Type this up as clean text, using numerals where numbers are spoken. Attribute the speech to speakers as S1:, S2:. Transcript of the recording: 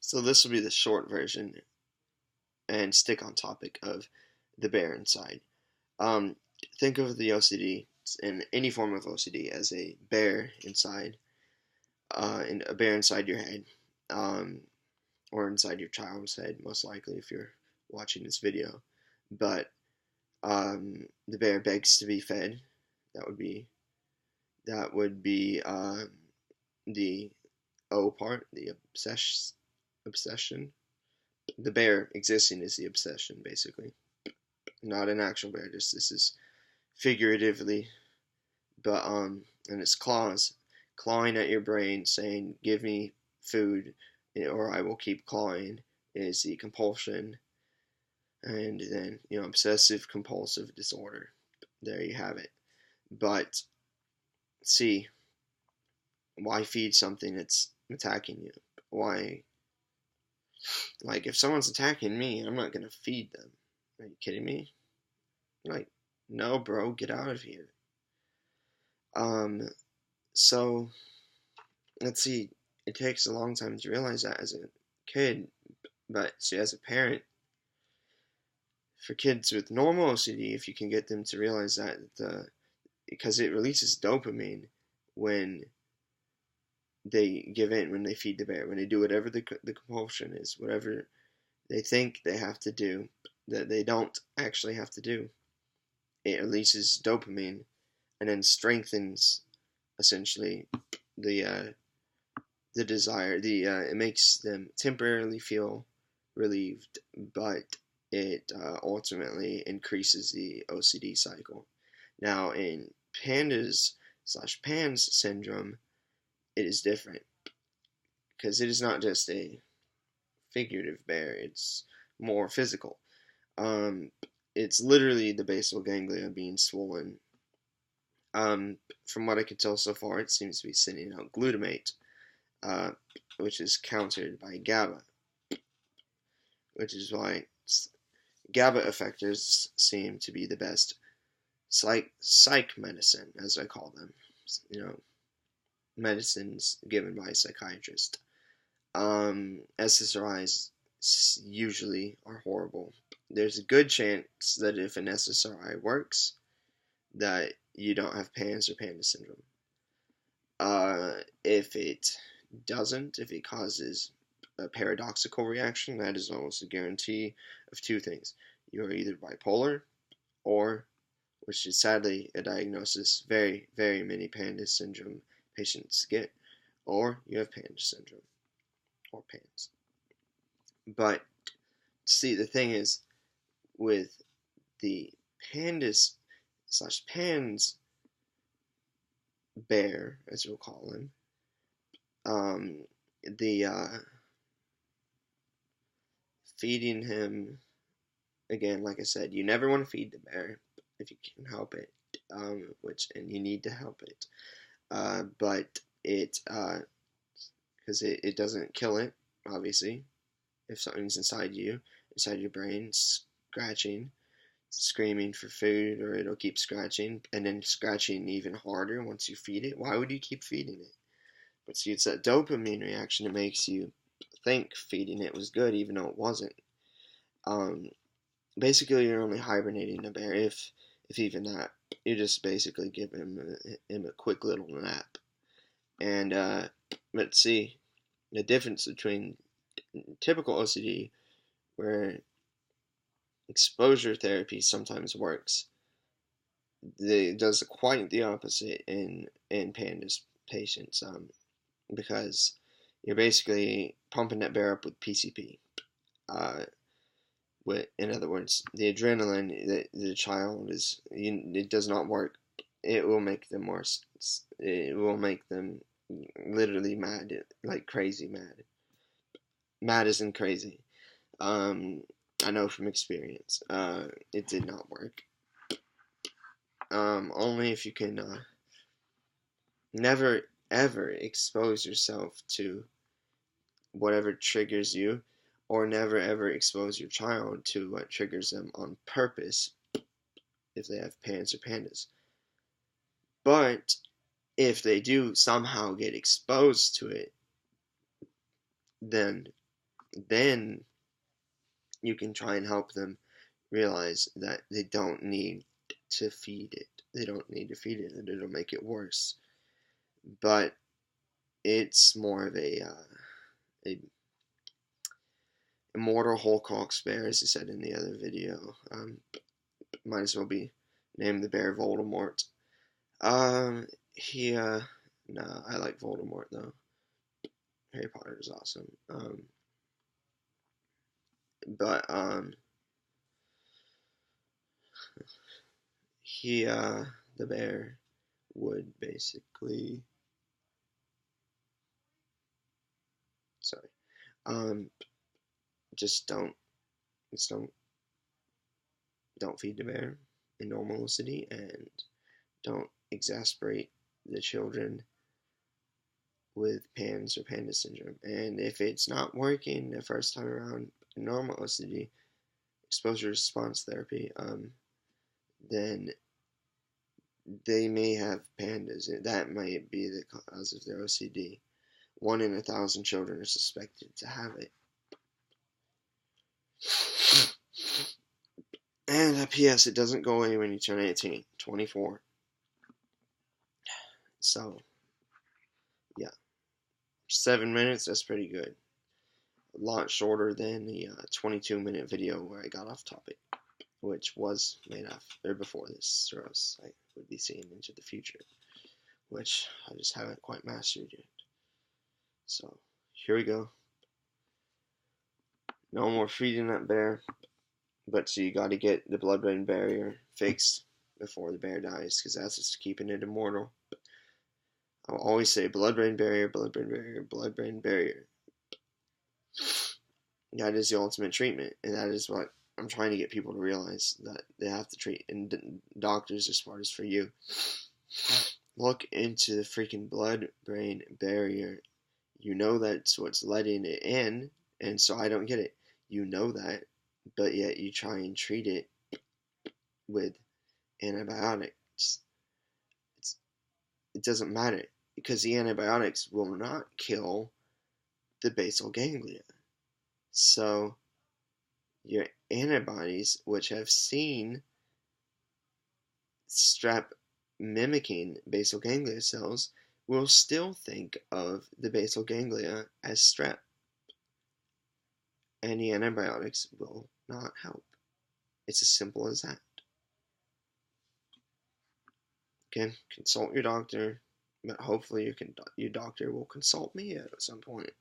S1: So this will be the short version and stick on topic of the bear inside. Um, think of the OCD in any form of OCD as a bear inside, and a bear inside your head, um, or inside your child's head, most likely if you're watching this video. But the bear begs to be fed. That would be the O part, the obsession. The bear existing is the obsession, basically. Not an actual bear. Just this is figuratively, but and it's clawing at your brain, saying, "Give me food, or I will keep clawing." Is the compulsion, and then obsessive compulsive disorder. There you have it. But see, why feed something that's attacking you? Why? Like, if someone's attacking me, I'm not gonna feed them. Are you kidding me? Like, no, bro, get out of here. Um, so let's see. It takes a long time to realize that as a kid, but see, as a parent, for kids with normal OCD, if you can get them to realize that because it releases dopamine when they give in, when they feed the bear, when they do whatever the compulsion is, whatever they think they have to do, that they don't actually have to do. It releases dopamine and then strengthens essentially the the desire. It makes them temporarily feel relieved, but it ultimately increases the OCD cycle. Now, in PANDAS/PANS syndrome, it is different because it is not just a figurative bear; it's more physical. Um, it's literally the basal ganglia being swollen. From what I can tell so far, it seems to be sending out glutamate, uh, which is countered by GABA, which is why GABA effectors seem to be the best psych medicine, as I call them. Medicines given by a psychiatrist. SSRIs usually are horrible. There's a good chance that if an SSRI works, that you don't have PANS or PANDAS syndrome. If it doesn't, if it causes a paradoxical reaction, that is almost a guarantee of two things. You are either bipolar, or, which is sadly a diagnosis very, very many PANDAS syndrome patients get, or you have PANDAS syndrome, or PANS. But, see, the thing is, with the PANDAS/PANS bear, as we'll call him, the feeding him, again, like I said, you never want to feed the bear if you can help it, and you need to help it, but because it doesn't kill it, obviously. If something's inside your brain, scratching, screaming for food, or it'll keep scratching, and then scratching even harder once you feed it. Why would you keep feeding it? But see, it's that dopamine reaction that makes you think feeding it was good, even though it wasn't. Basically, you're only hibernating a bear, if even that. You just basically give him a quick little nap. And let's see, the difference between typical OCD, where exposure therapy sometimes works, it does quite the opposite in PANDAS patients, because you're basically pumping that bear up with PCP. In other words, the adrenaline that the child it does not work. It will make them worse. It will make them literally mad, like crazy mad. Mad isn't crazy. I know from experience. It did not work. Only if you can never ever expose yourself to whatever triggers you, or never ever expose your child to what triggers them on purpose if they have PANS or PANDAS. But if they do somehow get exposed to it, then then you can try and help them realize that they don't need to feed it. They don't need to feed it, and it'll make it worse. But it's more of a immortal Hulk bear, as I said in the other video. Might as well be named the bear Voldemort. He no, I like Voldemort though. Harry Potter is awesome. But he the bear would basically, sorry, um just don't don't feed the bear in normal OCD, and don't exasperate the children with PANS or PANDAS syndrome. And if it's not working the first time around in normal OCD, exposure response therapy, then they may have PANDAS. That might be the cause of their OCD. 1 in 1,000 children are suspected to have it. And P.S. It doesn't go away when you turn 18, 24. So, yeah. 7 minutes, that's pretty good. A lot shorter than the 22-minute video where I got off topic, which was made after or before this, or else I would be seeing into the future, which I just haven't quite mastered yet. So, here we go. No more feeding that bear, but so you gotta get the blood-brain barrier fixed before the bear dies, because that's just keeping it immortal. I'll always say blood-brain barrier, blood-brain barrier, blood-brain barrier. That is the ultimate treatment, and that is what I'm trying to get people to realize, that they have to treat, and doctors as far as for you. Look into the freaking blood-brain barrier. You know that's what's letting it in, and so I don't get it. You know that, but yet you try and treat it with antibiotics. It doesn't matter, because the antibiotics will not kill the basal ganglia. So your antibodies, which have seen strep mimicking basal ganglia cells, will still think of the basal ganglia as strep. And the antibiotics will not help. It's as simple as that. Okay, consult your doctor, but hopefully your doctor will consult me at some point.